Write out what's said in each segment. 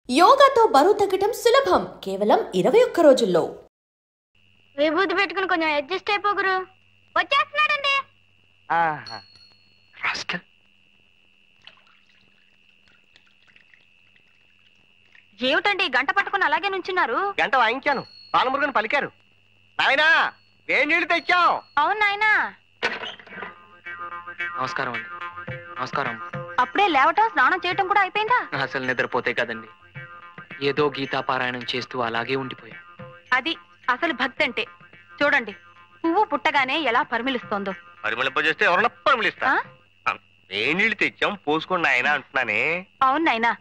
యోగాతో బరువు తగ్గటం సులభం కేవలం 21 రోజుల్లో. విభూతి పెట్టుకుని కొంచెం అడ్జస్ట్ అయిపోగురు. వచ్చేస్తున్నాడండి. ఏమిటండి గంట పట్టుకుని అలాగే నుంచున్నారు? గంట వాయించాను, పాలమురుగని పలికారు. నాయనా వేడి నీళ్లు తెచ్చాం. అవును నాయనా. నమస్కారం అండి. నమస్కారం. అప్పుడే లేవటం స్నానం చేయటం కూడా అయిపోయిందా? అసలు నిద్రపోతే కదండి, ఏదో గీతా పారాయణం చేస్తూ అలాగే ఉండిపోయా. అది అసలు భక్తి అంటే. చూడండి పువ్వు పుట్టగానే ఎలా పరిమళిస్తోందో. పరిమళింపజేస్తే ఎవరన్నా పరిమళిస్తా. వేడి నీళ్లు తెచ్చాం, పోసుకోండి ఆయన అంటున్నానే. అవును నాయనా,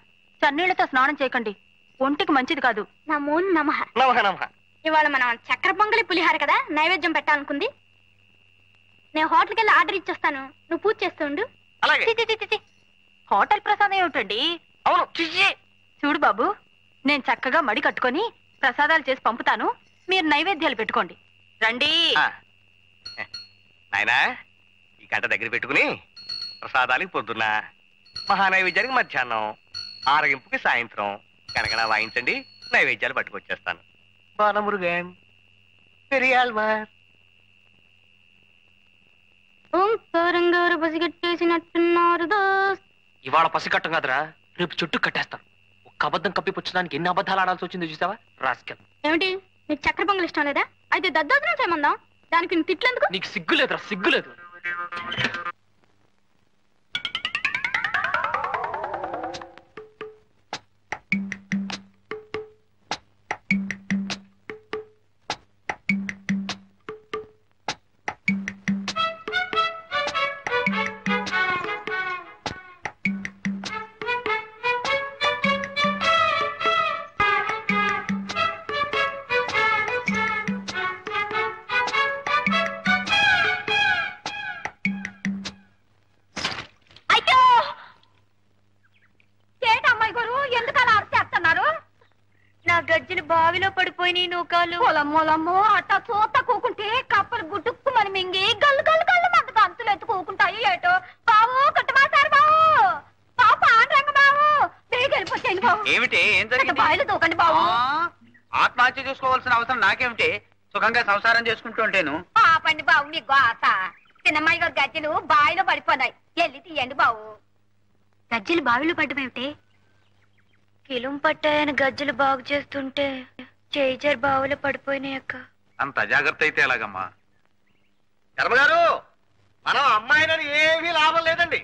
చన్నీళ్లతో స్నానం చేయకండి, ఒంటికి మంచిది కాదు. నమో నమః. నమః నమః. ఇవాళ మనం చక్కెర పొంగలి పులిహార కదా నైవేద్యం పెట్టాలనుకుంది. నేను హోటల్కి వెళ్ళి ఆర్డర్ ఇచ్చేస్తాను, నువ్వు పూజ చేస్తుండు. అలాగే. హోటల్ ప్రసాదం ఏమిటండి? అవును. చూడు బాబు, నేను చక్కగా మడి కట్టుకొని ప్రసాదాలు చేసి పంపుతాను, మీరు నైవేద్యాలు పెట్టుకోండి. రండి. నాయనా ఈ గంట దగ్గర పెట్టుకుని ప్రసాదానికి పొద్దున్న, మహానైవేద్యానికి మధ్యాహ్నం, ఆరగింపుకి సాయంత్రం కనకన వాయించండి, నైవేద్యాలు పట్టుకొచ్చేస్తాను. బాలమురుగన్ పెరియాల్వార్. ఓంకారంగారు పసిగట్టేసినట్టున్నారు దోస్త్. ఇవాళ పసికట్టం కదరా, రేపు చుట్టూ కట్టేస్తాను. ఒక్క అబద్ధం కప్పిపుచ్చడానికి ఎన్ని అబద్ధాలు ఆడాల్సి వచ్చిందో చూసావా రాస్కెల్. ఏమిటి నీకు చక్కెర పొంగల్ ఇష్టం లేదా? అయితే దద్దోజనం చేయమందాం, దానికి నువ్వు తిట్లేందుకు? నీకు సిగ్గులేదురా, సిగ్గులేదు. గజ్జలు బావిలో పడిపోయినాయి నూకాలు. పొలమ్మోలమ్మో అట్టా చూత కూకుంటే కప్పలు గుట్టుక్కు మన మింగి గల్లు గల్లు గల్లు మంది గంతులు ఎత్తు కూకుంటాయి. ఏటో బావు కట్టమాసారు బావు, బావు పాండ్రంగ బావు, బేగెళ్ళిపోతాయి బావు. ఏమిటి ఏం జరిగింది? బావిలో దూకండి బావు. ఆత్మహత్య చేసుకోవాల్సిన అవసరం నాకేమిటి? సుఖంగా సంసారం చేసుకుంటూ ఉంటాను. పాపండి బావు మీ గోస. చిన్నమ్మాయి గారు గజ్జలు బావిలో పడిపోయినాయి, వెళ్ళి తీయండి బావు. గజ్జలు బావిలో పడ్డమేమిటి? కిలుం పట్టాయని గజ్జలు బాగు చేస్తుంటే చేజర్ బావులో పడిపోయినాయి అక్క. అంత అజాగ్రత్త అయితే ఎలాగమ్మా? శర్మగారు, మనం అమ్మాయినని ఏమీ లాభం లేదండి.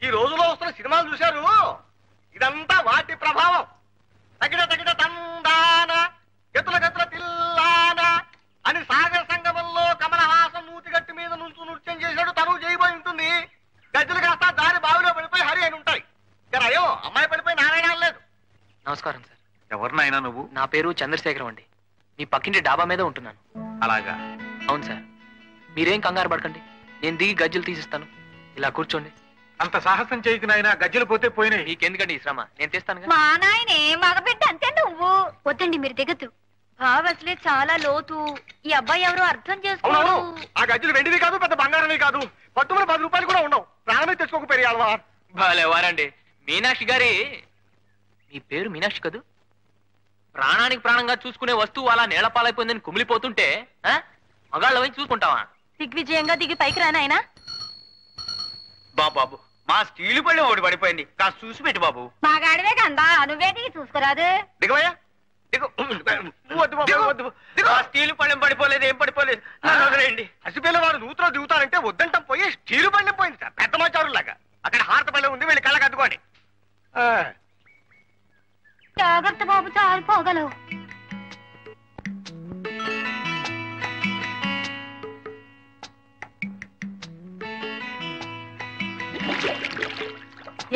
ఈ రోజులో వస్తున్న సినిమాలు చూశారు, ఇదంతా వాటి ప్రభావం. తగిన తగిన తందాన గతుల గతుల తిల్లాన అని సాగర సంగమంలో కమలహాసం నూతిగట్టి మీద నుంచి నృత్యం చేశాడు, తను చేయబోయి ఉంటుంది. గజ్జలు కాస్త దారి బావిలో పడిపోయి హరి అని ఉంటాయి. అయ్యో అమ్మాయి పడిపోయి నారాయణ లేదు. నమస్కారం సార్. ఎవరినైనా నువ్వు? నా పేరు చంద్రశేఖరం అండి, మీ పక్కింటి డాబా మీద ఉంటున్నాను. అలాగా? అవును సార్. మీరేం కంగారు పడకండి, నేను దిగి గజ్జలు తీసిస్తాను. ఇలా కూర్చోండి. అంత సాహసం చేయకు నాయనా, గజ్జలు పోతే పోయినాయి. మీకెందుకండి ఈ శ్రమ, నేను తెస్తాను. మా నాయనే మగబిడ్డ అంతే నువ్వు. వద్దండి మీరు దిగద్దు, బావ అసలే చాలా లోతు. ఈ అబ్బాయి ఎవరో అర్థం చేసుకోడు. ఆ గజ్జలు వెండివి కాదు, పెద్ద బంగారమే కాదు, పట్టుమని 10 రూపాయలు కూడా ఉండవు. ప్రాణమే తెచ్చుకోక పెరియాలవా. భలేవారండి మీనాక్షి గారి. మీ పేరు మీనాక్షి కదూ? ప్రాణానికి ప్రాణంగా చూసుకునే వస్తువు అలా నేలపాలైపోయిందని కుమిలిపోతుంటే మగాళ్ళ వైపు చూసుకుంటావా? దిగ్విజయంగా దిగి పైకి రానాయనా. బాబు మా స్టీలు పళ్ళెం ఒకటి పడిపోయింది, కాస్త చూసి పెట్టి బాబు. మాగాడివే కందా, నువ్వే దిగి చూసుకురాదు. దిగవయ్యా స్టీలు పళ్ళెం పడిపోలేదు, ఏం పడిపోలేదు. వదిలేయండి. హసిపిల్ల వారు నూతులో దిగుతారంటే వద్దంటాం పోయి స్టీలు పళ్ళెం పోయింది సార్, పెద్ద మాచారులాగా. అక్కడ హారత పళ్ళెం ఉంది, వెళ్ళి కళ్ళకి అద్దుకోండి. జాగ్రత్త బాబు, చాలు పోగలవు.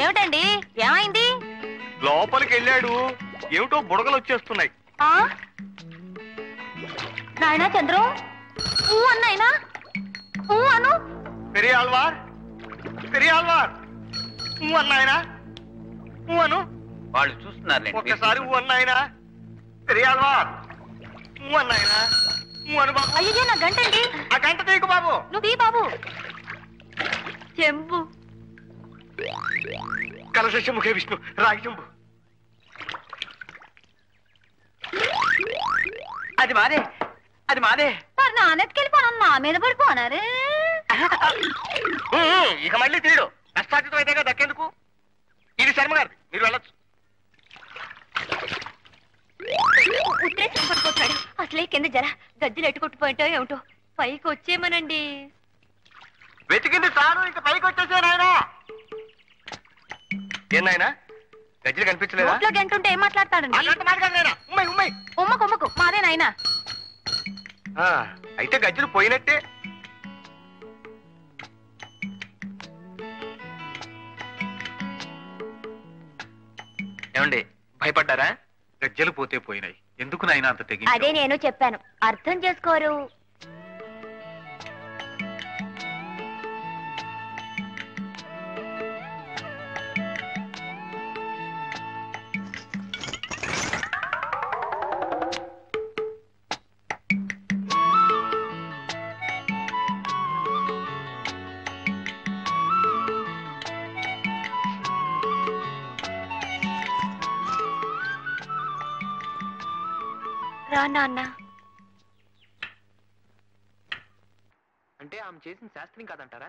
ఏమిటండి ఏమైంది? లోపలికి వెళ్ళాడు, ఏమిటో బుడగలు వచ్చేస్తున్నాయి. నాయనా చంద్రం, అన్నాయనా అను. పెరియాల్వార్ పెరియాల్వార్ అన్నాయనా అను. వాళ్ళు చూస్తున్నారు. ఒక్కసారి అన్నాయనా పెరియాల్వార్ అన్నాయనా అను బాబు. అయ్యో నా గంట అండి. ఆ గంట తీయకు బాబు. నువ్వు తీ బాబు. చెంబు కలశ ముఖే విష్ణు రాగి చెంబు. అది మాదే, అది మాదే. మరి నాన్నెత్తుకెళ్ళిపోను నా మీద పడిపోనారే. ఇక మళ్ళీ తీడు కష్టార్జితం అయితేగా దక్కేందుకు. ఇది శర్మ గారిది, మీరు వెళ్ళొచ్చు. ఉత్తరేసి పట్టుకొచ్చాడు. అసలే కింద జర గజ్జలు ఎట్టుకొట్టుపోయింటో ఏమిటో. పైకి వచ్చేయమనండి. వెతికింది చాలు, ఇక పైకి వచ్చేసే నాయనా. ఏం నాయనా గజ్జలు కనిపించలేదా? నోట్లో గంటుంటే ఏం మాట్లాడతాడండి? ఉమ్మకు ఉమ్మకు మాదే నాయనా. అయితే గజ్జలు పోయినట్టే. ఏమండి భయపడ్డారా? గజ్జలు పోతే పోయినాయి, ఎందుకు నాయన అంత తెగి? అదే నేను చెప్పాను, అర్థం చేసుకోరు. రా నాన్న. అంటే ఆమె చేసిన శాస్త్రం కాదంటారా?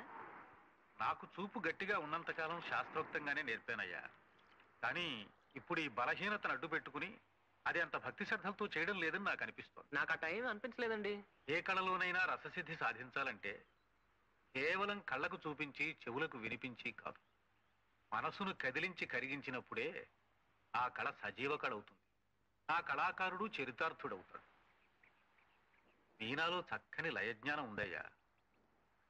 నాకు చూపు గట్టిగా ఉన్నంతకాలం శాస్త్రోక్తంగానే నేర్పానయ్యా. కానీ ఇప్పుడు ఈ బలహీనతను అడ్డు పెట్టుకుని అది అంత భక్తి శ్రద్ధలతో చేయడం లేదని నాకు అనిపిస్తోంది. నాకు ఆ టైం అనిపించలేదండి. ఏ కళలోనైనా రససిద్ధి సాధించాలంటే కేవలం కళ్ళకు చూపించి చెవులకు వినిపించి కాదు, మనసును కదిలించి కరిగించినప్పుడే ఆ కళ సజీవ కళ అవుతుంది. ఆ కళాకారుడు చరితార్థుడవుతాడు. మీనాలో చక్కని లయజ్ఞానం ఉందయ్యా,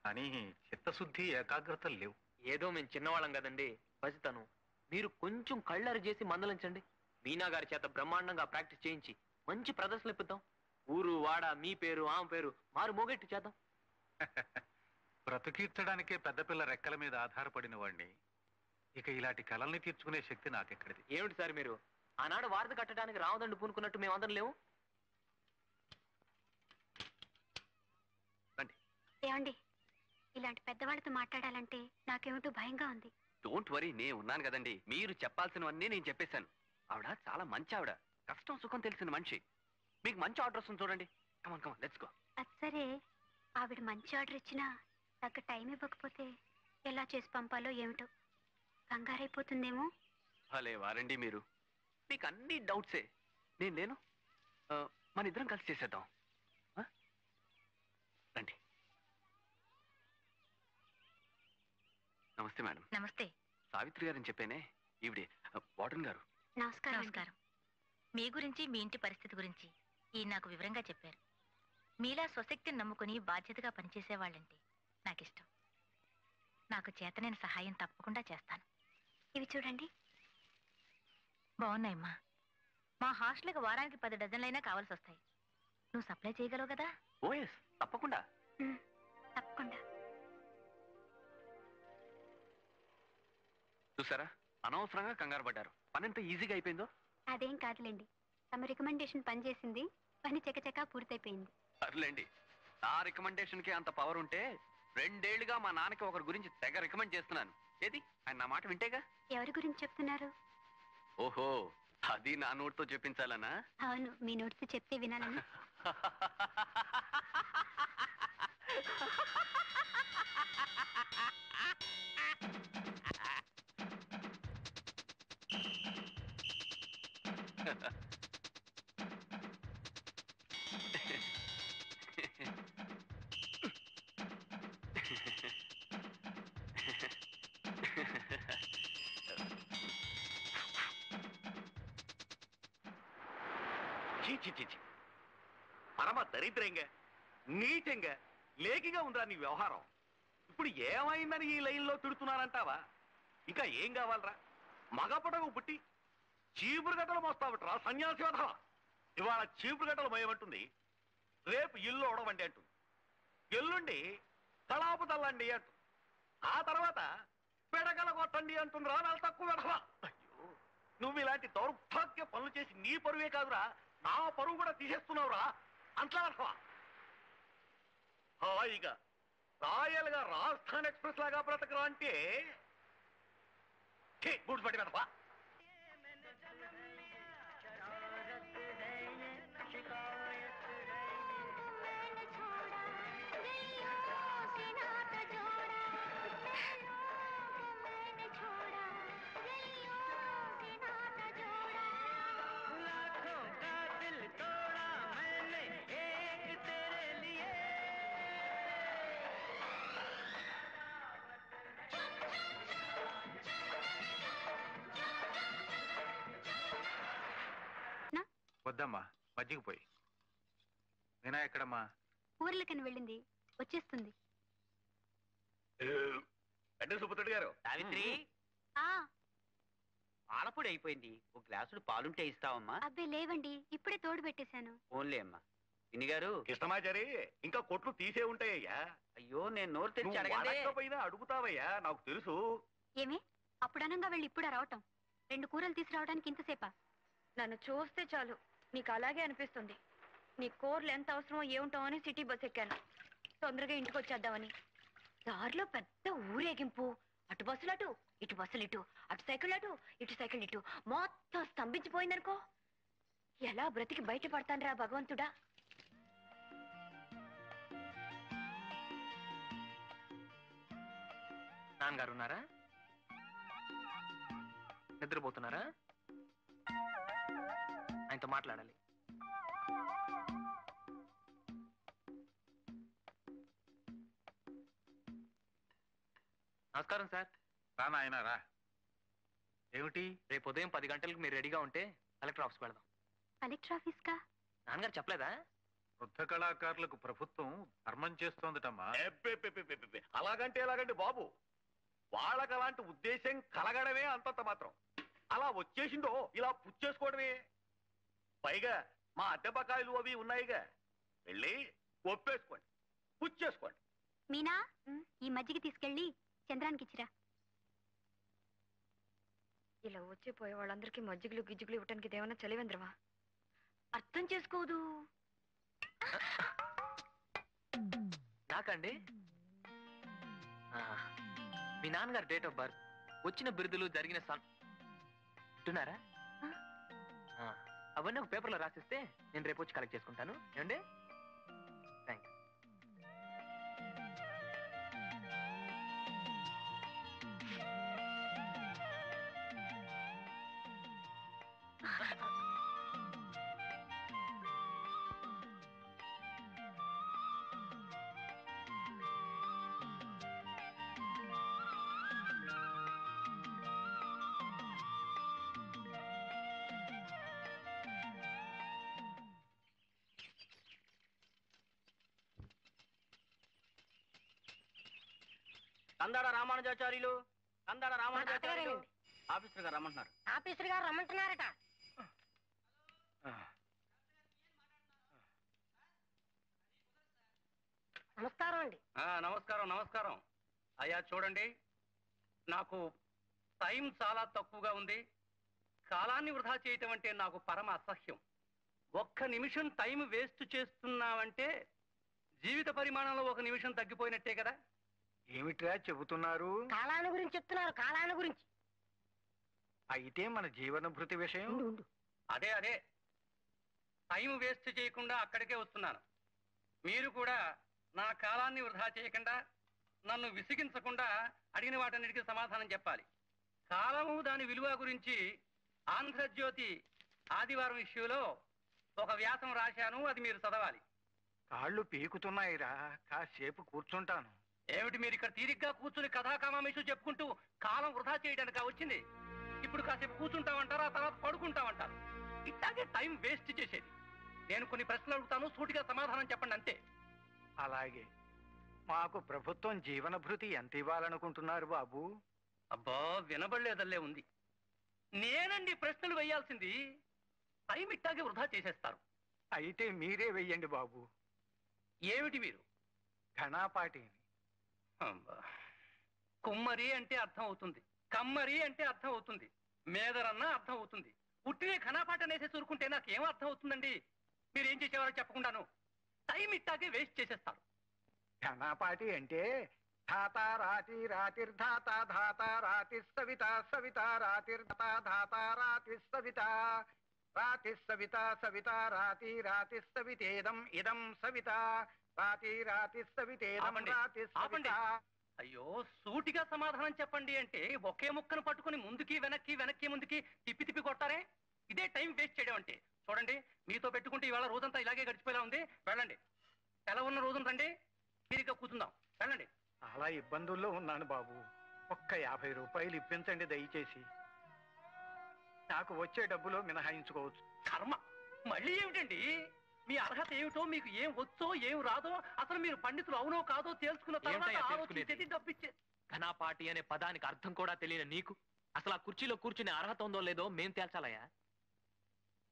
కానీ చిత్తశుద్ధి ఏకాగ్రత లేవు. ఏదో మేము చిన్నవాళ్ళం కదండి, పసితను. మీరు కొంచెం కళ్ళరి చేసి మందలించండి. మీనా గారి చేత బ్రహ్మాండంగా ప్రాక్టీస్ చేయించి మంచి ప్రదర్శనలు ఇప్పిద్దాం. ఊరు వాడ మీ పేరు ఆమె పేరు మారు మోగెట్టు చేద్దాం. బ్రతికీర్చడానికే పెద్దపిల్ల రెక్కల మీద ఆధారపడిన వాడిని ఇక ఇలాంటి కళల్ని తీర్చుకునే శక్తి నాకెక్కడిది? ఏమిటి సార్ మీరు? ఆనాడు వారధి కట్టడానికి రావదండి పూనుకున్నట్టు మేమందరం లేవు. ఏమండి, ఇలాంటి పెద్దవాళ్ళతో మాట్లాడాలంటే నాకేమిటో భయంగా ఉంది. డోంట్ వరీ, నేను ఉన్నాను కదండి. మీరు చెప్పాల్సినవన్నీ నేను చెప్పేశాను. ఆవిడ చాలా మంచి ఆవిడ, కష్టం సుఖం తెలిసిన మనిషి. మీకు మంచి ఆర్డర్ వస్తుంది చూడండి. కమాన్ కమాన్ లెట్స్ గో. అది సరే, ఆవిడ మంచి ఆర్డర్ ఇచ్చినా తగ్గ టైం ఇవ్వకపోతే ఎలా చేసి పంపాలో ఏమిటో, కంగారైపోతుందేమో. భలే వారండి మీరు, మీకు అన్ని డౌట్సే. నేను లేను, మన ఇద్దరం కలిసి చేసేద్దాం. రండి. నమస్తే మేడం. నమస్తే. సావిత్రి గారని చెప్పేనే, ఈవిడే వార్డెన్ గారు. నమస్కారం. నమస్కారం. మీ గురించి మీ ఇంటి పరిస్థితి గురించి ఈయన నాకు వివరంగా చెప్పారు. మీలా స్వశక్తిని నమ్ముకుని బాధ్యతగా పనిచేసేవాళ్ళంటే నాకిష్టం. నాకు చేతనైన సహాయం తప్పకుండా చేస్తాను. ఇవి చూడండి. బాగున్నాయమ్మా. మా హాస్టల్కి వారానికి 10 డజన్లైనా కావాల్సి వస్తాయి. నువ్వు సప్లై చేయగలవు కదా? ఓఎస్, తప్పకుండా. తప్పకుండా. చూసారా, అనవసరంగా కంగారు పడ్డారు. పని ఎంత ఈజీగా అయిపోయిందో. అదేం కాదులేండి, తమ రికమెండేషన్ పనిచేసింది, పని చకచకా పూర్తయిపోయింది. సర్లేండి, నా రికమెండేషన్ కి అంత పవర్ ఉంటే 2 ఏళ్లుగా మా నాన్నకి ఒకరి గురించి తెగ రికమెండ్ చేస్తున్నాను. ఏది, ఆయన నా మాట వింటేగా. ఎవరి గురించి చెప్తున్నారు? ఓహో, అది నా నోటితో చెప్పించాలనా? అవును, మీ నోటితో చెప్తే వినాలని. పరమ దరిద్రంగా నీచంగా లేకిగా ఉందా నీ వ్యవహారం. ఇప్పుడు ఏమైందని ఈ లైన్లో తిడుతున్నానంటావా? ఇంకా ఏం కావాలరా? మగపడకు పుట్టి చీపురు గట్టలు మోస్తావట్రా సన్యాసి వధవ. ఇవాళ చీపురు గట్టలు మోయమంటుంది, రేపు ఇల్లు ఒడవండి అంటుంది, ఎల్లుండి తలాపు తల్లండి అంటుంది, ఆ తర్వాత పెడగల కొట్టండి అంటుందిరా నాలు తక్కువ వధవ. అయ్యో, నువ్వు ఇలాంటి దౌర్భాగ్య పనులు చేసి నీ పరువే కాదురా నా పరువు కూడా తీసేస్తున్నావురా అంట్లా వధవ. హాయిగా రాయల్గా రాజస్థాన్ ఎక్స్ప్రెస్ లాగా బ్రతకరా అంటే గూడ్స్ పట్టి వధవ. వద్దమ్మా, మజ్జిగిపోయి. మీనా ఎక్కడమ్మా? ఊర్లకని వెళ్ళింది, వచ్చేస్తుంది. అంటే సుబ్బతుడు గారు. సావిత్రి, ఆ పాలపొడి అయిపోయింది. ఒక గ్లాసుడు పాలుంటే ఇస్తావమ్మా? అబ్బే లేవండి, ఇప్పుడే తోడు పెట్టేశాను. ఓన్లే అమ్మా. పిన్ని గారు. కృష్ణమాచారి, ఇంకా కొట్లు తీసే ఉంటాయ్యా. అయ్యో, నేను నోరు తెరిచి అడగండి. పోయినా అడుగుతావయ్యా, నాకు తెలుసు. ఏమే అప్పుడు అనంగా వెళ్ళి ఇప్పుడా రావటం? 2 కూరలు తీసుకురావడానికి ఇంతసేపా? నన్ను చూస్తే చాలు నీకు అలాగే అనిపిస్తుంది. నీ కూరలు ఎంత అవసరమో ఏముంటామో అని సిటీ బస్ ఎక్కాను, తొందరగా ఇంటికి వచ్చేద్దామని. దారిలో పెద్ద ఊరేగింపు. అటు బస్సులు అటు, ఇటు బస్సులు ఇటు, అటు సైకిల్ అటు, ఇటు సైకిల్ ఇటు, మొత్తం స్తంభించిపోయిందనుకో. ఎలా బ్రతికి బయటపడతాను రా భగవంతుడా. నాన్నగారు ఉన్నారా? నిద్రపోతున్నారా? ఆయనతో మాట్లాడాలి. నమస్కారం సార్. రా నాయనా రా. ఏమిటి? రేపు ఉదయం 10 గంటలకు మీరు రెడీగా ఉంటే కలెక్టర్ ఆఫీస్కి వెళదాం. కలెక్టర్ ఆఫీస్ కా? నాన్నగారు చెప్పలేదా? వృద్ధ కళాకారులకు ప్రభుత్వం ధర్మం చేస్తోందటమ్మా. అలాగంటే ఎలాగండి బాబు, వాళ్ళకి అలాంటి ఉద్దేశం కలగడమే అంతంత మాత్రం. అలా వచ్చేసిందో ఇలా పుచ్చేసుకోవడమే. పైగా మా అద్దె బకాయిలు అవి ఉన్నాయిగా, వెళ్ళి ఒప్పేసుకోండి, పుచ్చేసుకోండి. మీనా, ఈ మజ్జిగ తీసుకెళ్ళి చంద్రానికి ఇచ్చిరా. ఇలా వచ్చిపోయే వాళ్ళందరికీ మజ్జిగులు గిజ్జిగులు ఇవ్వటానికి ఇదేమన్నా చలివేంద్రమా? అర్థం చేసుకోదు. నాకండి? మీ నాన్నగారు డేట్ ఆఫ్ బర్త్, వచ్చిన బిరుదులు, జరిగిన వింటున్నారా? అవన్నీ ఒక పేపర్లో రాసిస్తే నేను రేపు వచ్చి కలెక్ట్ చేసుకుంటాను. ఏమండి? Thank you. Kandada Ramanujacharyulu, Kandada Ramanujacharyulu officer గారు రమ్మంటున్నారు. ఆఫీసర్ గారు రమ్మంటున్నారట. నమస్కారం అండి. నమస్కారం నమస్కారం. అయ్యా చూడండి, నాకు టైం చాలా తక్కువగా ఉంది. కాలాన్ని వృధా చేయటం అంటే నాకు పరమ అసహ్యం. ఒక్క నిమిషం టైం వేస్ట్ చేస్తున్నావంటే జీవిత పరిమాణంలో 1 నిమిషం తగ్గిపోయినట్టే కదా. ఏమిట్రా చెబుతున్నారు? కాలాన్ని గురించి చెప్తున్నారు, కాలాన్ని గురించి. అయితే మన జీవన భృతి విషయం. అదే అదే, టైం వేస్ట్ చేయకుండా అక్కడికే వస్తున్నాను. మీరు కూడా నా కాలాన్ని వృధా చేయకుండా, నన్ను విసిగించకుండా అడిగిన వాటన్నిటికీ సమాధానం చెప్పాలి. కాలము దాని విలువ గురించి ఆంధ్రజ్యోతి ఆదివారం ఇష్యూలో ఒక వ్యాసం రాశాను, అది మీరు చదవాలి. కాళ్ళు పీకుతున్నాయిరా, కాసేపు కూర్చుంటాను. ఏమిటి మీరు ఇక్కడ తీరిగ్గా కూర్చుని కథాకామేషు చెప్పుకుంటూ కాలం వృధా చేయడానికి వచ్చింది? ఇప్పుడు కాసేపు కూర్చుంటామంటారు, ఆ తర్వాత పడుకుంటామంటారు. ఇట్లాగే టైం వేస్ట్ చేసేది. నేను కొన్ని ప్రశ్నలు అడుగుతాను, సూటిగా సమాధానం చెప్పండి అంతే. అలాగే. మాకు ప్రభుత్వం జీవన భృతి ఎంత ఇవ్వాలనుకుంటున్నారు బాబు? అబ్బా, వినబడలేదల్లే ఉంది. నేనండి ప్రశ్నలు వేయాల్సింది. టైం ఇట్టాగే వృధా చేసేస్తారు. అయితే మీరే వెయ్యండి బాబు. ఏమిటి మీరు? ఘనాపాటిని. కుమ్మరి అంటే అర్థం అవుతుంది, కమ్మరి అంటే అర్థం అవుతుంది, మేదరన్నా అర్థం అవుతుంది. పుట్టినే ఘనాపాట అనేసి చూరుకుంటే నాకు ఏం అర్థం అవుతుందండి? మీరేం చేసేవారో చెప్పకుండాను టైం ఇట్టాగే వేస్ట్ చేసేస్తారు. ఘనాపాటి అంటే ధాత రాతి రాతిర్ధాత ధాత రాతి సవిత సవిత రాతిర్ధాత ధాత రాతి సవిత రాతి సవిత సవిత రాతి రాతి సవితేదం ఇదం సవిత రాతి రాతి సవితేదం రాతి సవిత. అయ్యో, సూటిగా సమాధానం చెప్పండి అంటే ఒకే ముక్కను పట్టుకుని ముందుకి వెనక్కి వెనక్కి ముందుకి తిప్పి తిప్పి కొడతారే. ఇదే టైం వేస్ట్ చేయడం అంటే. చూడండి, మీతో పెట్టుకుంటే ఇవాళ రోజంతా ఇలాగే గడిచిపోయేలా ఉంది. వెళ్ళండి, సెలవు ఉన్న రోజున రండి, తీరిగ్గా కూర్చుందాం. వెళ్ళండి. చాలా ఇబ్బందుల్లో ఉన్నాను బాబు. ఒక్క 50 రూపాయలు ఇప్పించండి దయచేసి. నాకు వచ్చే డబ్బులో మినహాయించుకోవచ్చు. కర్మ, మళ్ళీ ఏమిటండి? మీ అర్హత ఏమిటో, మీకు ఏం వచ్చో ఏం రాదో, అసలు మీరు పండితులు అవునో కాదో తేల్చుకున్న తర్వాత ఏమిటయ్యా ఆలోచించేది డబ్బిచ్చేది. ఘనాపాటి అనే పదానికి అర్థం కూడా తెలియని నీకు అసలు ఆ కుర్చీలో కూర్చునే అర్హత ఉందో లేదో మేం తేల్చాలయ్యా.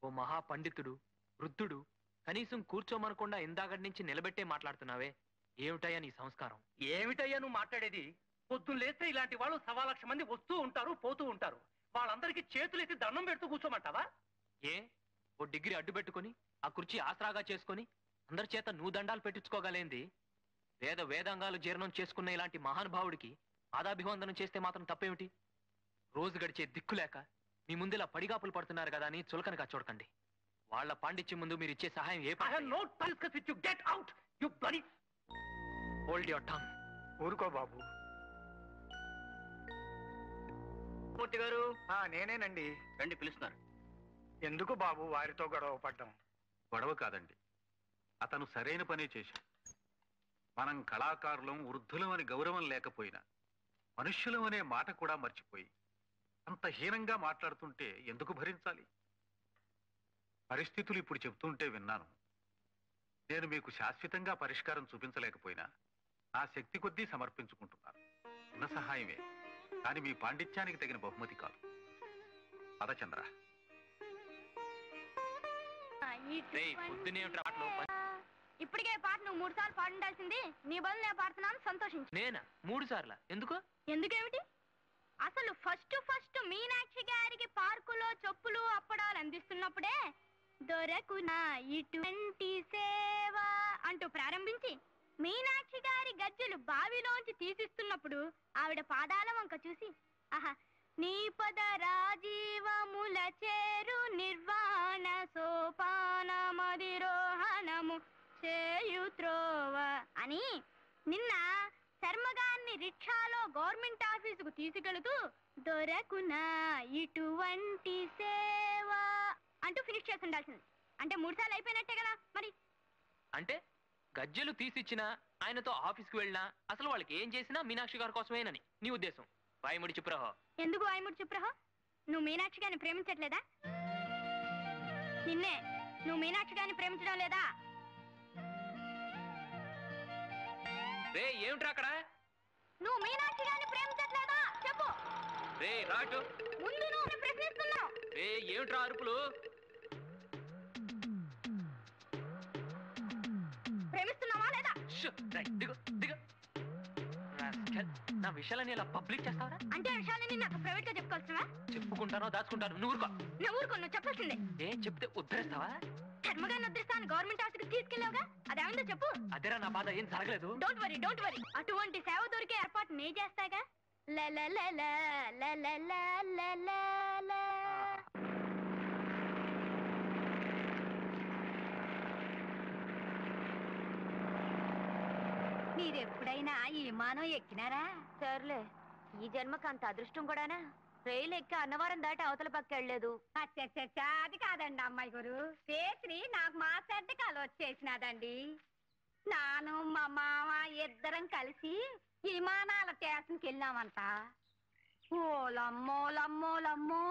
ఓ మహా పండితుడు, వృద్ధుడు, కనీసం కూర్చోమనకుండా ఇందాకటి నుంచి నిలబెట్టే మాట్లాడుతున్నావే, ఏమిటయ్యా నీ సంస్కారం? ఏమిటయ్యా నువ్వు మాట్లాడేది? పొద్దున్న లేస్తే ఇలాంటి వాళ్ళు 1,00,000 మంది వస్తూ ఉంటారు, పోతూ ఉంటారు. వాళ్ళందరికీ చేతులెత్తి దండం పెడుతూ కూర్చోమంటావా? ఏ ఓ డిగ్రీ అడ్డు పెట్టుకుని ఆ కుర్చీ ఆసరాగా చేసుకుని అందరి చేత నువ్వు దండాలు పెట్టించుకోగలేంది? వేదాంగాలు జీర్ణం చేసుకున్న ఇలాంటి మహానుభావుడికి పాదాభివందనం చేస్తే మాత్రం తప్పేమిటి? రోజు గడిచే దిక్కులేక మీ ముందులా పడిగాపులు పడుతున్నారు కదా అని చులకనగా చూడకండి. వాళ్ళ పాండిత్యం ముందు మీరు ఇచ్చే సహాయం ఏ హోల్డ్ యువర్ టంగ్. ఊరుకో బాబు. మూర్తి గారు నేనేనండి. రండి, పిలుస్తున్నారు. ఎందుకు బాబు వారితో గొడవ పడ్డం? గొడవ కాదండి, అతను సరైన పనే చేశాడు. మనం కళాకారులం, వృద్ధులం అని గౌరవం లేకపోయినా మనుష్యులం అనే మాట కూడా మర్చిపోయి అంత హీనంగా మాట్లాడుతుంటే ఎందుకు భరించాలి? పరిస్థితులు ఇప్పుడు చెబుతుంటే విన్నాను. నేను మీకు శాశ్వతంగా పరిష్కారం చూపించలేకపోయినా నా శక్తి కొద్దీ సమర్పించుకుంటున్నాను. చిన్న సహాయమే, కానీ మీ పాండిత్యానికి తగిన బహుమతి కాదు. పదచంద్ర. ఇప్పటికే పాట నువ్వు 3 సార్లు పాడుండాల్సింది. నీ బదులు నేను పాడుతున్నాను, సంతోషించు. నేనా 3 సార్లా? ఎందుకు? ఎందుకేమిటి? అసలు ఫస్ట్ మీనాక్షి గారికి పార్కులో చెప్పులు అప్పడాలు అందిస్తున్నప్పుడే దొరకునా ఇటువంటి సేవ అంటూ ప్రారంభించి మీనాక్షి గారి గజ్జెలు బావిలోంచి తీసిస్తున్నప్పుడు ఆవిడ పాదాల వంక చూసి ఆహా నీ పద రాజీవముల చేరు నిర్వాణ సోపాన మదిరోహణము చేయుత్రోవ అని నిన్న శర్మగారిని రిక్షాలో గవర్నమెంట్ ఆఫీసుకు తీసుకెళుతూ దొరకునా ఇటువంటి సేవ అంటూ ఫినిష్ చేసి ఉండాల్సింది. అంటే 3 సార్లు అయిపోయినట్టే కదా మరి. అంటే గజ్జెలు తీసిచ్చినా, ఆయనతో ఆఫీస్కి వెళ్ళినా అసలు వాళ్ళకి ఏం చేసినా మీనాక్షి గారి కోసమేనని నీ ఉద్దేశం? వాయిముడి చిప్రహో. ఎందుకు వాయిముడి చిప్రహో? నువ్వు మీనాక్షి గారిని ప్రేమించట్లేదా? నిన్నే, నువ్వు మీనాక్షి గారిని ప్రేమించడం లేదా? రే ఏమిట్రా అక్కడ? నువ్వు మీనాక్షి గారిని ప్రేమించట్లేదా చెప్పు. రే రాటు. ముందు నువ్వు ప్రశ్నిస్తున్నావు. రే ఏమిట్రా అరుపులు? ప్రేమిస్తున్నావా లేదా? దిగు దిగు. నా విషయాలని ఇలా పబ్లిక్ చేస్తావరా? అంటే విషయాలని నాకు ప్రైవేట్ గా చెప్పుకోవచ్చువా? చెప్పుకుంటానో దాచుకుంటాను, నువ్వు ఊరుకో. నువ్వు ఊరుకో, నువ్వు చెప్పాల్సిందే. ఏం చెప్తే ఉద్ధరిస్తావా? ధర్మగారిని ఉద్ధరిస్తాను గవర్నమెంట్ ఆఫీస్కి తీసుకెళ్ళావుగా, అదేమందో చెప్పు. అదేరా నా బాధ, ఏం జరగలేదు. Don't worry. అటువంటి సేవ దొరికే ఏర్పాటు నే చేస్తాగా. మీరెప్పుడైనా ఈ విమానం ఎక్కినారా? సర్లే, ఈ జన్మకు అంత అదృష్టం కూడానా? రైలు ఎక్కి అన్నవరం దాటి అవతల పక్క వెళ్ళలేదు. అచ్చచ్చచ్చా, అది కాదండి అమ్మాయి గారు. శ్రీ నాకు మా సర్దికాలు వచ్చేసినాదండి. నాను మా మామ ఇద్దరం కలిసి విమానాల స్టేషన్కి వెళ్ళామంట. ఓలమ్మో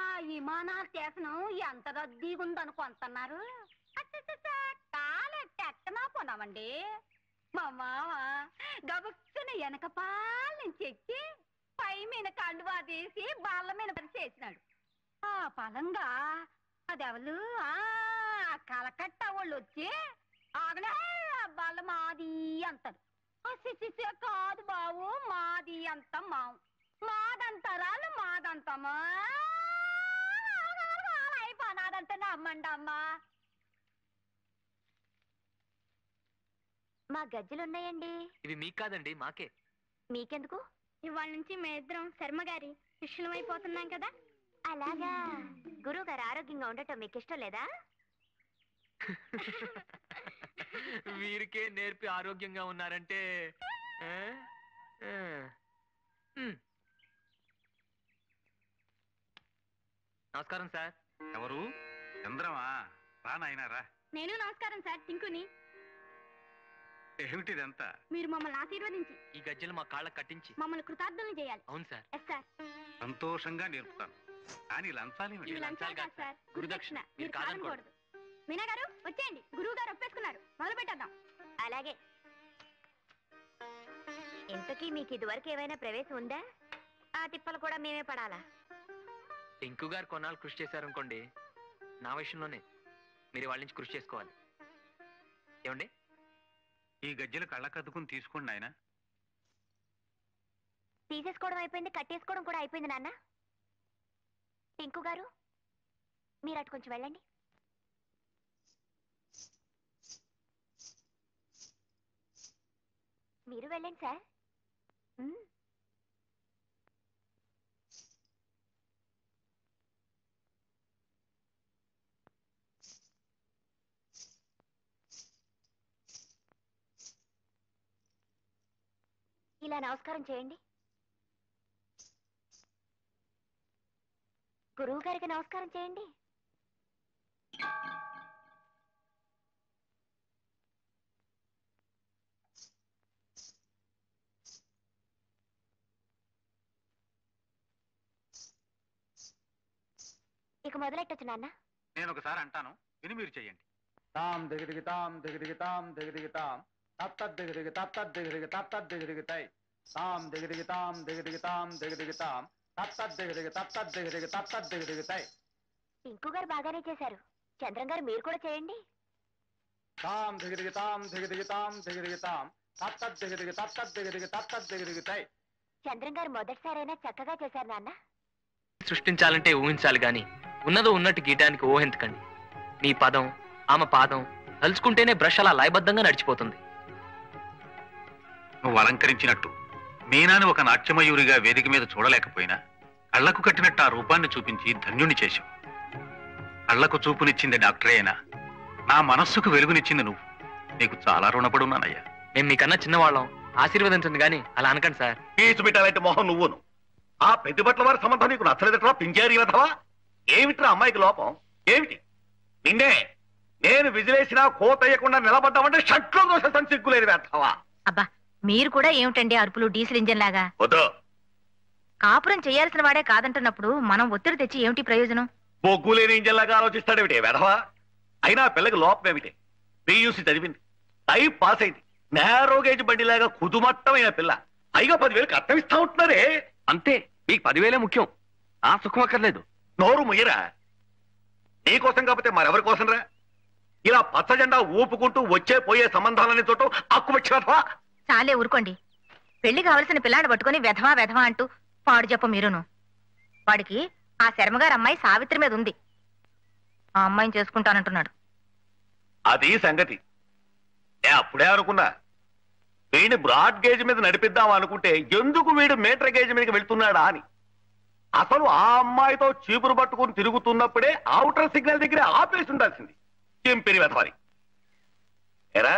ఆ విమానాల స్టేషన్ ఎంత రద్దీగా ఉందనుకుంటున్నారు. అచ్చచ్చచ్చా, కాలెట్టెక్కనా పోనామండి. మా మామ గబుక్కున వెనక పాల నుంచి ఎక్కి పై మీద కండువా తీసి బాళ్ళ మీద చేసినాడు. ఆ పలంగా అదెవరు కలకట్ట వాళ్ళు వచ్చి ఆగలే బాళ్ళ మాది అంటారు. కాదు బావు, మాది అంత మాదంతరాలు మాదంతమా అయిపోనాదంత నమ్మండి అమ్మా. మా గజ్జలున్నాయండి. ఇవి మీకు కాదండి, మాకే. మీకెందుకు? ఇవాళ నుంచి మేమిద్దరం శర్మగారి శిష్యులమైపోతున్నాం కదా. అలాగా. గురువు గారు ఆరోగ్యంగా ఉండటం మీకు ఇష్టం లేదా? వీరికే నేర్పి ఆరోగ్యంగా ఉన్నారంటే నమస్కారం సార్. ఎవరు? చంద్రమా? రా నాయనా రా. నేను నమస్కారం సార్, టింకుని. ఏమిటిదంతా? మీరు మమ్మల్ని ఆశీర్వదించి ఈ గజ్జలు మా కాళ్ళ కట్టించి మమ్మల్ని కృతార్థులను చేయాలి. అవును సార్. Yes sir. సంతోషంగా నేర్పుతాను, కానీ లంచాలి ఇవి లంచాలు కాదు సార్, గురుదక్షిణ. మీరు కాదనకూడదు. మీనా గారు వచ్చేయండి, గురువు గారు ఒప్పేసుకున్నారు, మొదలు పెట్టేద్దాం. అలాగే. ఇంతకీ మీకు ఇదివరకు ఏమైనా ప్రవేశం ఉందా? ఆ తిప్పలు కూడా మేమే పడాలా? టింకు గారు కొన్నాళ్ళు కృషి చేశారనుకోండి, నా విషయంలోనే మీరు వాళ్ళ నుంచి కృషి చేసుకోవాలి. ఏమండి? ఈ గజ్జెలు కళ్ళకద్దుకుని తీసుకోండి ఆయన. తీసేసుకోవడం అయిపోయింది, కట్టేసుకోవడం కూడా అయిపోయింది నాన్న. టింకు గారు మీరు అటు కొంచెం వెళ్ళండి. మీరు వెళ్ళండి సార్. ఇలా నమస్కారం చేయండి. గురువు గారికి నమస్కారం చేయండి. ఇక మొదలెట్టొచ్చు నాన్న. నేను ఒకసారి అంటాను, విని మీరు చెయ్యండి. తాం దిగదిగితాం దిగదిగితాం దిగదిగితాం తత్తద్దిగదిగి తత్తద్దిగదిగి తత్తద్దిగదిగితాయి తాం దిగదిగితాం దిగదిగితాం దిగదిగితాం తత్తద్దిగదిగి తత్తద్దిగదిగి తత్తద్దిగదిగితాయి. టింకు గారు బాగానే చేశారు. చంద్రం గారు మీరు కూడా చేయండి. తాం దిగదిగితాం దిగదిగితాం దిగదిగితాం తత్తద్దిగదిగి తత్తద్దిగదిగి తత్తద్దిగదిగితాయి. చంద్రం గారు మొదటిసారైనా చక్కగా చేశారు నాన్న. సృష్టించాలంటే ఊహించాలి గాని ఉన్నదో ఉన్నట్టు గీయటానికి ఊహెంతకండి. నీ పదం ఆమె పాదం తలుచుకుంటేనే బ్రష్ అలా లయబద్ధంగా నడిచిపోతుంది. నువ్వు అలంకరించినట్టు మీనాని ఒక నాట్యమయూరిగా వేదిక మీద చూడలేకపోయినా కళ్లకు కట్టినట్టు ఆ రూపాన్ని చూపించి ధన్యుని చేశావు. కళ్లకు చూపునిచ్చింది డాక్టరే అయినా నా మనస్సుకు వెలుగునిచ్చింది నువ్వు. నీకు చాలా రుణపడి ఉన్నానయ్యా. మేము మీకన్నా చిన్నవాళ్ళం, ఆశీర్వదించండి గాని అలా అనకండి సార్. పీచు పెట్టాలంటే మొహం నువ్వును. ఆ పెద్దబట్ల వారి సంబంధం నీకు నచ్చలేదట్రా పింజారి వెధవా? ఏమిట్రా అమ్మాయికి లోపం ఏమిటి? నిన్నే నేను విజిలేసినా కోతయ్యకుండా నిలబడ్డామంటే షట్లో దోషం సిగ్గులేని వెధవా. అబ్బా మీరు కూడా ఏమిటండి అరుపులు డీజిల్ ఇంజన్ లాగా? వద్దు. కాపురం చేయాల్సిన వాడే కాదంటున్నప్పుడు మనం ఒత్తిడి తెచ్చి ఏమిటి ప్రయోజనం? బొగ్గు లేని ఇంజన్లాగా ఆలోచిస్తాడేమిటి వెధవా? అయినా పిల్లకి లోపం ఏమిటి? పియూసీ చదివింది, టైప్ పాస్ అయింది, నేరో గేజ్ బండిలాగా కుదుమట్టమైన పిల్ల. పైగా 10,000 కట్నం ఇస్తా ఉంటున్నారే. అంతే, మీకు 10,000 ముఖ్యం, ఆ సుఖం అక్కర్లేదు. నోరు ముయ్యరా. నీకోసం కాకపోతే మరెవరి కోసం రా? ఇలా పచ్చజెండా ఊపుకుంటూ వచ్చే పోయే సంబంధాలని చూడటం అక్కువచ్చా? చాలే ఊరుకోండి. పెళ్లి కావలసిన పిల్లాడు పట్టుకుని వెధవా వెధవా అంటూ పాడు చెప్ప మీరును. వాడికి ఆ శర్మగారు అమ్మాయి సావిత్రి మీద ఉంది. ఆ అమ్మాయిని చేసుకుంటానంటున్నాడు. అది సంగతి. అప్పుడే అనుకున్నా వీడిని బ్రాడ్ గేజ్ మీద నడిపిద్దాం అనుకుంటే ఎందుకు వీడు మీటర్ గేజ్ మీదకి వెళ్తున్నాడా అని. అసలు ఆ అమ్మాయితో చీపురు పట్టుకుని తిరుగుతున్నప్పుడే ఔటర్ సిగ్నల్ దగ్గర ఆపేసి ఉండాల్సింది. చెంపిని వెధవాలి. ఎరా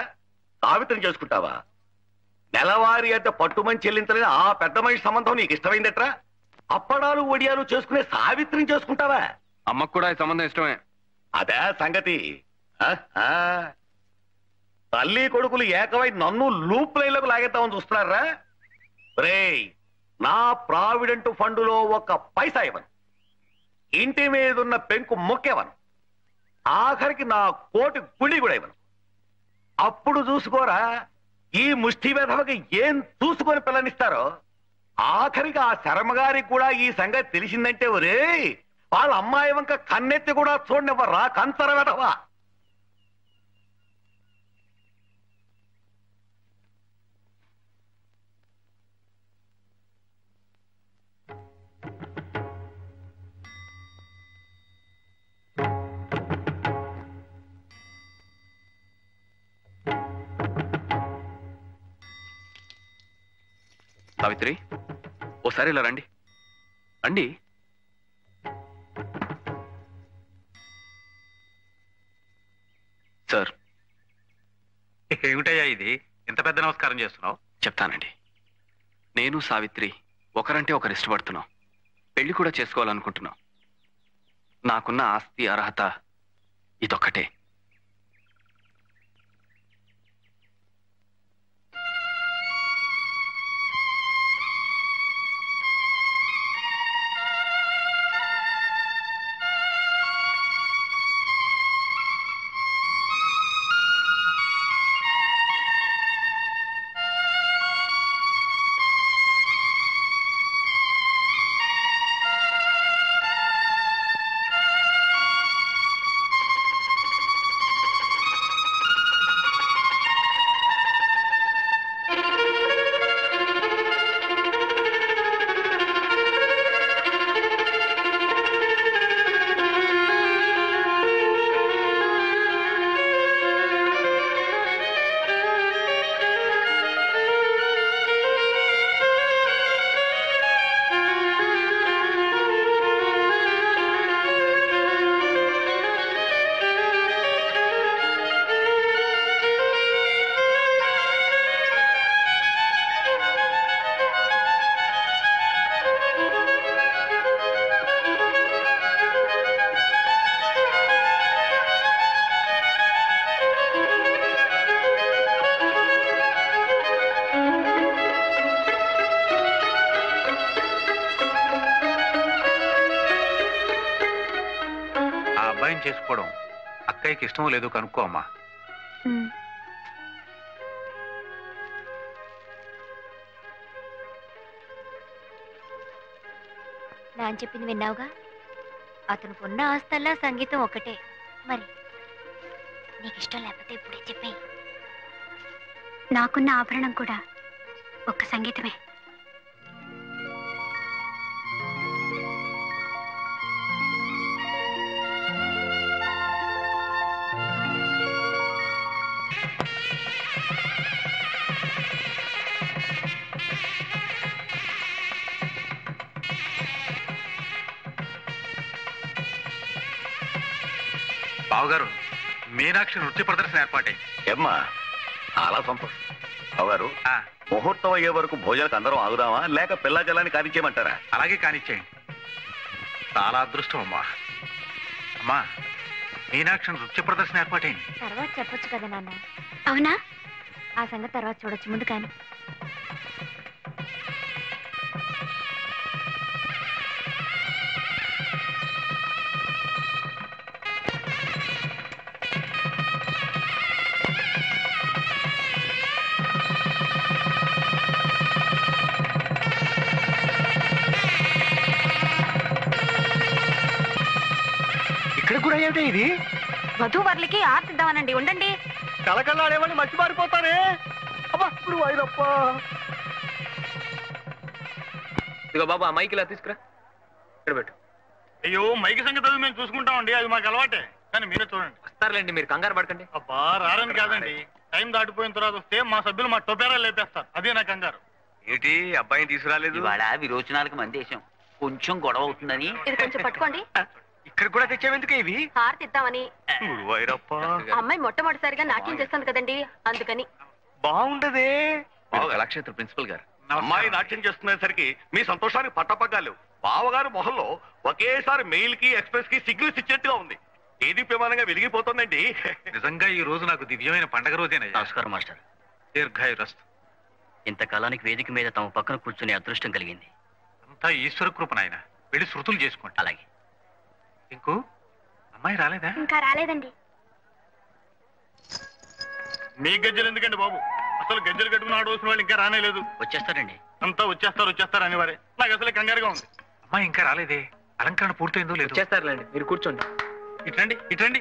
సావిత్రిని చేసుకుంటావా? నెలవారీ అంటే పట్టుమని చెల్లించలేని ఆ పెద్ద మనిషి సంబంధం నీకు ఇష్టమైందట్రా? అప్పడాలు ఒడియాలు చేసుకునే సావిత్రిని చేసుకుంటావా? అమ్మకు కూడా ఈ సంబంధం ఇష్టమే. అదే సంగతి. తల్లి కొడుకులు ఏకమై నన్ను లూప్ లైన్లకు లాగేద్దామని చూస్తున్నారా? రేయ్, నా ప్రావిడెంట్ ఫండులో 1 పైసా ఇవ్వను, ఇంటి మీదున్న పెంకు మొక్కేవను, ఆఖరికి నా కోటి గుడి కూడా ఇవ్వను. అప్పుడు చూసుకోరా ఈ ముష్టి వెధవకి ఏం చూసుకొని పిల్లనిస్తారో. ఆఖరికి ఆ శర్మగారికి కూడా ఈ సంగతి తెలిసిందంటే ఒరే వాళ్ళ అమ్మాయి వంక కన్నెత్తి కూడా చూడనివ్వరా కంచర వెధవా. సావిత్రి, ఓసారి ఇలా రండి. రండి. సార్. ఏమిటయ్యా ఇది? ఇంత పెద్ద నమస్కారం చేస్తున్నావు? చెప్తానండి. నేను సావిత్రి ఒకరంటే ఒకరు ఇష్టపడుతున్నాం, పెళ్లి కూడా చేసుకోవాలనుకుంటున్నాం. నాకున్న ఆస్తి అర్హత ఇదొక్కటే. అక్కయ్యకి ఇష్టమో లేదో కనుక్కో అమ్మా. నాన్న చెప్పింది విన్నావుగా, అతనికి ఉన్న ఆస్తల్లా సంగీతం ఒకటే. మరి నీకు ఇష్టం లేకపోతే ఇప్పుడే చెప్పేయి. నాకున్న ఆభరణం కూడా ఒక్క సంగీతమే. బావగారు, మీనాక్షి నృత్య ప్రదర్శన ఏర్పాటైంది. ఏమ్మా, చాలా సంతోషం. బావగారు, ముహూర్తం అయ్యే వరకు భోజనానికి అందరం ఆగుదామా, లేక పిల్లా జలాన్ని కానిచ్చేయమంటారా? అలాగే కానిచ్చేయండి. చాలా అదృష్టం అమ్మా. అమ్మా, మీనాక్షి నృత్య ప్రదర్శన ఏర్పాటైంది. తర్వాత చెప్పొచ్చు కదా నాన్న. అవునా? ఆ సంగతి తర్వాత చూడొచ్చు, ముందు కానీ. ఇక్కడ కూడా ఏమిటి ఇది? వధూవరులకి ఆర్తిద్దామనండి, ఉండండి. కళకళాడేమని మట్టి మారిపోతారే. అబ్బా, ఇప్పుడు వైరప్ప. ఇదిగో బాబు, ఆ మైక్ ఇలా తీసుకురా, ఇక్కడ పెట్టు. అయ్యో, మైకి సంగతి అది మేము చూసుకుంటామండి, అది మాకు అలవాటే. కానీ మీరే చూడండి. వస్తారులేండి, మీరు కంగారు పడకండి. అబ్బా, రారని కాదండి, టైం దాటిపోయిన తర్వాత వస్తే మా సభ్యులు మా టొపేరాలు లేపేస్తారు. అదే నా కంగారు. ఏంటి అబ్బాయిని తీసుకురాలేదు? ఇవాళ విరోచనాలకు మందేశం, కొంచెం గొడవ అవుతుందని. ఇది కొంచెం పట్టుకోండి. ఇక్కడ కూడా తెచ్చావెందుకు ఇవి? హారతిద్దామని. వైరప్ప, అమ్మాయి మొట్టమొదటిసారిగా నాట్యం చేస్తుంది కదండి, అందుకని. బాగుండదే. కళాక్షేత్ర ప్రిన్సిపల్ గారు, అమ్మాయి నాట్యం చేస్తున్నసరికి మీ సంతోషానికి పట్టపగ్గాలు. బావగారు మొహంలో ఒకేసారి మెయిల్ కి ఎక్స్ప్రెస్ కి సిగ్నల్స్ ఇచ్చినట్టుగా ఉంది. ఏది ప్రమాణంగా వెలిగిపోతుందండి. నిజంగా ఈ రోజు నాకు దివ్యమైన పండగ రోజేనయ్యా. నమస్కారం మాస్టర్. దీర్ఘాయురస్తు. ఇంతకాలానికి వేదిక మీద తమ పక్కన కూర్చునే అదృష్టం కలిగింది. అంతా ఈశ్వర కృప నాయన. వెళ్ళి శృతులు చేసుకోండి. అలాగే. ఇంకో అమ్మాయి రాలేదా? ఇంకా రాలేదండి. మీ గజ్జలు ఎందుకండి బాబు? అసలు గజ్జలు కట్టుకుని ఆడవలసిన వాళ్ళు ఇంకా రానేలేదు. వచ్చేస్తారండి. అంతా వచ్చేస్తారు అనేవారే. నాకు అసలు కంగారుగా ఉంది. అమ్మాయి ఇంకా రాలేదే. అలంకరణ పూర్తయిందో లేదు. చేస్తారులేండి, మీరు కూర్చోండి. ఇట్రండి.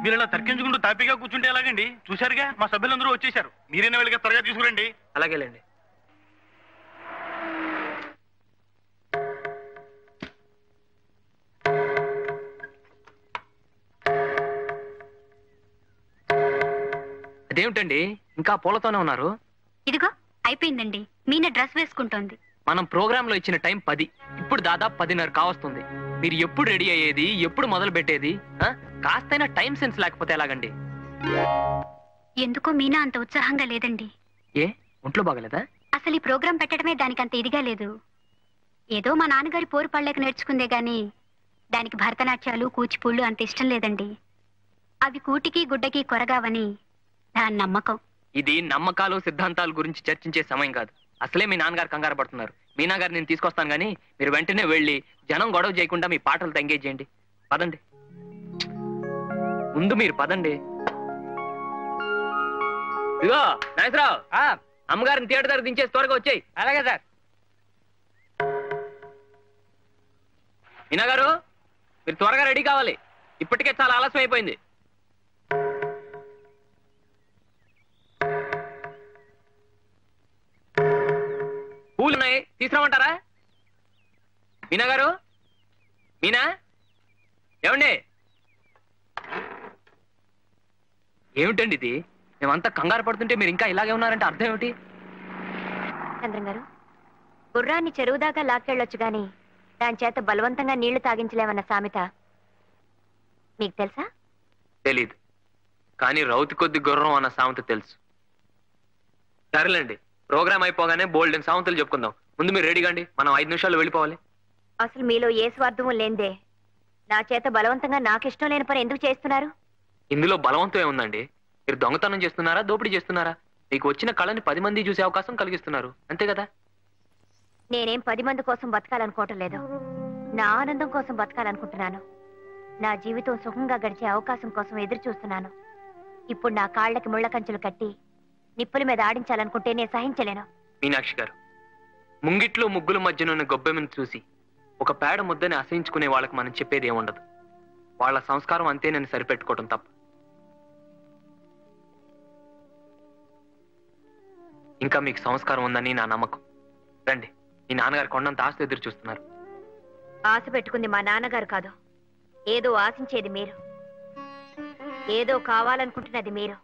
మీరు ఇలా తర్కించుకుంటూ తాపీగా కూర్చుంటే ఎలాగండి? చూశారుగా, మా సభ్యులందరూ వచ్చేసారు. మీరైనా వెళ్ళగా త్వరగా తీసుకురండి. అలాగేలేండి. అదేమిటండి, ఇంకా పూలతోనే ఉన్నారు? ఇదిగో అయిపోయిందండి. మీన డ్రెస్ వేసుకుంటోంది. మనం ప్రోగ్రామ్ లో ఇచ్చిన టైం 10. ఇప్పుడు దాదాపు 10:30 కావస్తుంది. మీరు ఎప్పుడు రెడీ అయ్యేది, ఎప్పుడు మొదలు పెట్టేది? కాస్తైనా టైం సెన్స్ లేకపోతే ఎలాగండి? ఎందుకో మీనా అంత ఉత్సాహంగా లేదండి. ఏ, ఒంట్లో బాగలేదా? అసలు ఈ ప్రోగ్రాం పెట్టడమే దానికంత ఇదిగా లేదు. ఏదో మా నాన్నగారి పోరు పళ్ళకి నేర్చుకుందే గాని దానికి భరతనాట్యాలు కూచిపూళ్ళు అంత ఇష్టం లేదండి. అవి కూటికి గుడ్డకి కొరగావని దాని నమ్మకం. ఇది నమ్మకాలు సిద్ధాంతాల గురించి చర్చించే సమయం కాదు. అసలే మీ నాన్నగారు కంగారు పడుతున్నారు. మీనా గారు నేను తీసుకొస్తాను గానీ మీరు వెంటనే వెళ్ళి జనం గొడవ చేయకుండా మీ పాటలతో ఎంగేజ్ చేయండి. పదండి, ముందు మీరు పదండి. ఇదిగో నాగేశ్వరరావు, అమ్మగారిని థియేటర్ దగ్గర దించేసి త్వరగా వచ్చాయి. అలాగే సార్. మీనా గారు, మీరు త్వరగా రెడీ కావాలి. ఇప్పటికే చాలా ఆలస్యం అయిపోయింది. పూలు ఉన్నాయి, తీసుకురామంటారా? మీనా గారు, మీనా, ఏమండి? ఏమిటండి ఇది? మేమంతా కంగారు పడుతుంటే మీరు ఇంకా ఇలాగే ఉన్నారంటే అర్థం ఏమిటి? చంద్రం గారు, గుర్రాన్ని చెరువు దాకా లాక్కెళ్ళొచ్చు గాని దాని చేత బలవంతంగా నీళ్లు తాగించలేమన్న సామెత మీకు తెలుసా? తెలీదు, కానీ రౌతి కొద్ది గుర్రం అన్న సామెత తెలుసు. సరేలేండి, ప్రోగ్రామ్ అయిపోగానే బోల్డెన్ సామెతలు చెప్పుకుందాం. ముందు మీరు రెడీగా అండి, మనం 5 నిమిషాల్లో వెళ్ళిపోవాలి. అసలు మీలో ఏ స్వార్థము లేందే నా చేత బలవంతంగా నాకిష్టం లేని పని ఎందుకు చేస్తున్నారు? ఇందులో బలవంతం ఏముందండి? మీరు దొంగతనం చేస్తున్నారా, దోపిడీ చేస్తున్నారా? మీకు వచ్చిన కళని 10 మంది చూసే అవకాశం కలిగిస్తున్నారు, అంతే కదా? నేనేం 10 మంది కోసం బతకాలనుకోవటం లేదు, నా ఆనందం కోసం బతకాలనుకుంటున్నాను. నా జీవితం సుఖంగా గడిచే అవకాశం కోసం ఎదురు చూస్తున్నాను. ఇప్పుడు నా కాళ్ళకి ముళ్ళ కంచెలు కట్టి నిప్పుల మీద ఆడించాలనుకుంటే నేను సహించలేను. మీనాక్షి గారు, ముంగిట్లో ముగ్గుల మధ్యనున్న గొబ్బెమ్మను చూసి ఒక పేడ ముద్దని అసహించుకునే వాళ్ళకి మనం చెప్పేది ఏముండదు. వాళ్ళ సంస్కారం అంతేనని సరిపెట్టుకోవడం తప్ప. ఇంకా మీకు సంస్కారం ఉందని నా నమ్మకం. రండి, మీ నాన్నగారు కొండంత ఆస్తి ఎదురు చూస్తున్నారు. ఆశ పెట్టుకుంది మా నాన్నగారు కాదు, ఏదో ఆశించేది మీరు, ఏదో కావాలనుకుంటున్నది మీరు.